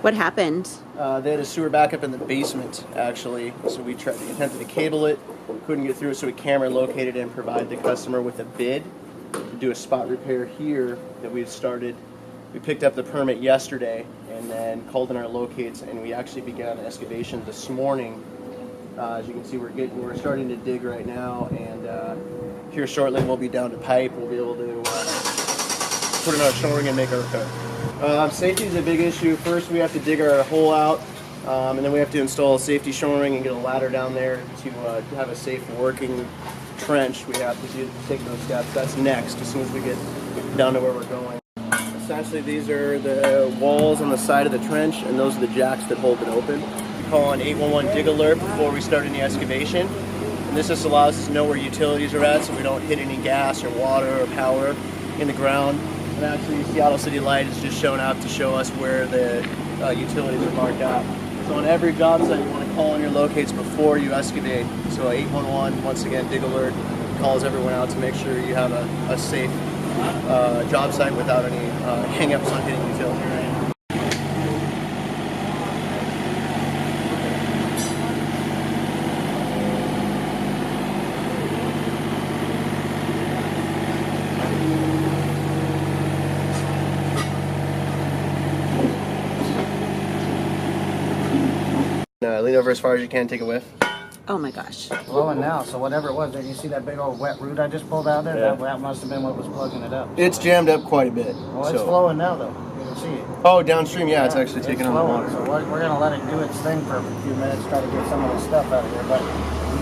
What happened? They had a sewer backup in the basement, actually. So we attempted to cable it, couldn't get through, so we camera located it and provide the customer with a bid to do a spot repair here that we had started. We picked up the permit yesterday and then called in our locates, and we actually began the excavation this morning. As you can see, we're starting to dig right now, and here shortly we'll be down to pipe. We'll be able to put in our shoring and make our repair. Safety is a big issue. First, we have to dig our hole out, and then we have to install safety shoring and get a ladder down there to have a safe working trench. We have to take those steps. That's next, as soon as we get down to where we're going. Essentially, these are the walls on the side of the trench, and those are the jacks that hold it open. We call an 811 dig alert before we start any excavation, and this just allows us to know where utilities are at, so we don't hit any gas or water or power in the ground. And actually, Seattle City Light is just showing up to show us where the utilities are marked out. So on every job site, you want to call on your locates before you excavate. So 811, once again, dig alert, calls everyone out to make sure you have a safe job site without any hang-ups on hitting utility. Lean over as far as you can, take a whiff. Oh my gosh. It's flowing now, so whatever it was, you see that big old wet root I just pulled out there? Yeah. That must have been what was plugging it up. It's jammed up quite a bit. Well, it's flowing now though. You can see it. Oh, downstream, yeah, it's actually taking on the water. So we're going to let it do its thing for a few minutes, try to get some of the stuff out of here. But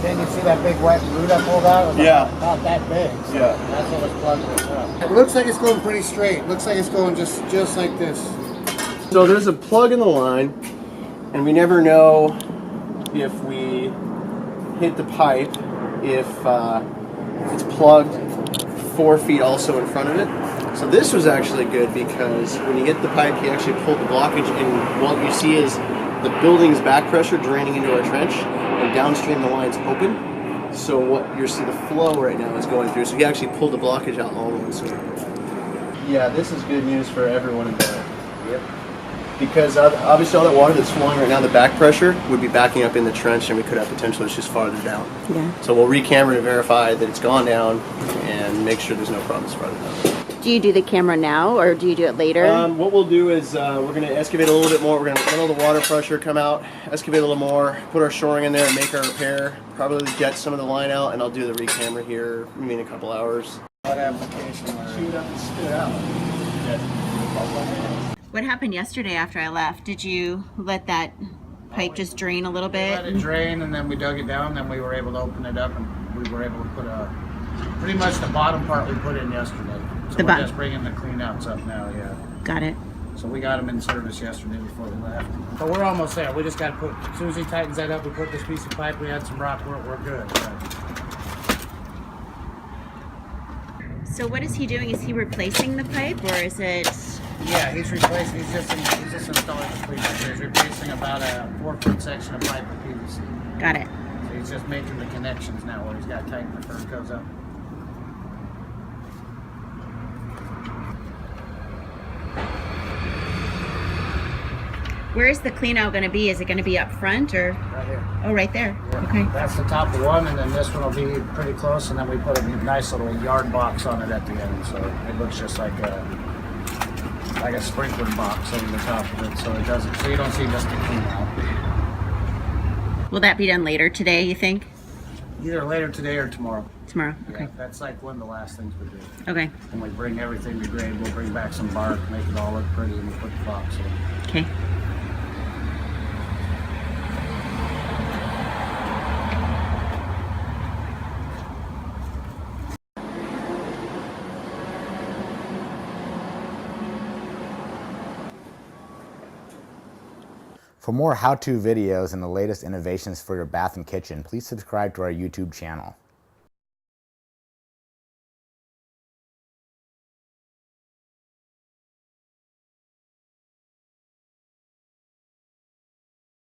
then you see that big wet root I pulled out? It was about that big. So yeah. That's what was plugging it up. It looks like it's going pretty straight. Looks like it's going just like this. So there's a plug in the line, and we never know if we hit the pipe if it's plugged 4 feet also in front of it. So this was actually good because when you get the pipe, you actually pulled the blockage, and what you see is the building's back pressure draining into our trench, and downstream the line's open. So what you see, the flow right now is going through. So he actually pulled the blockage out all in one swing. Yeah, this is good news for everyone involved. Yep. Because obviously all that water that's flowing right now, the back pressure would be backing up in the trench, and we could have potential issues farther down. Yeah. So we'll re-camera to verify that it's gone down and make sure there's no problems farther down. Do you do the camera now, or do you do it later? What we'll do is we're going to excavate a little bit more. We're going to let all the water pressure come out, excavate a little more, put our shoring in there and make our repair, probably get some of the line out, and I'll do the re-camera here maybe in a couple hours. What application? Shoot up and spit it out. What happened yesterday after I left? Did you let that pipe just drain a little bit? Let it drain, and then we dug it down, then we were able to open it up, and we were able to put pretty much the bottom part we put in yesterday. So we're just bringing the cleanouts up now, yeah. Got it. So we got them in service yesterday before we left. But we're almost there. We just got to put, as soon as he tightens that up, we put this piece of pipe, we had some rock, we're good. So what is he doing? Is he replacing the pipe, or is it? Yeah, he's replacing, he's just installing the cleanout. He's replacing about a 4-foot section of pipe with PVC. Got it. So he's just making the connections now where he's got to tighten before it goes up. Where is the clean out going to be? Is it going to be up front or? Right here. Oh, right there. Yeah. Okay. That's the top of one, and then this one will be pretty close, and then we put a nice little yard box on it at the end, so it looks just like a sprinkler box over the top of it, so it doesn't. So you don't see just the clean out. Will that be done later today, you think? Either later today or tomorrow. Tomorrow. Okay. Yeah, that's like one of the last things we do. Okay. When we bring everything to grade, we'll bring back some bark, make it all look pretty, and we'll put the box in. Okay. For more how-to videos and the latest innovations for your bath and kitchen, please subscribe to our YouTube channel.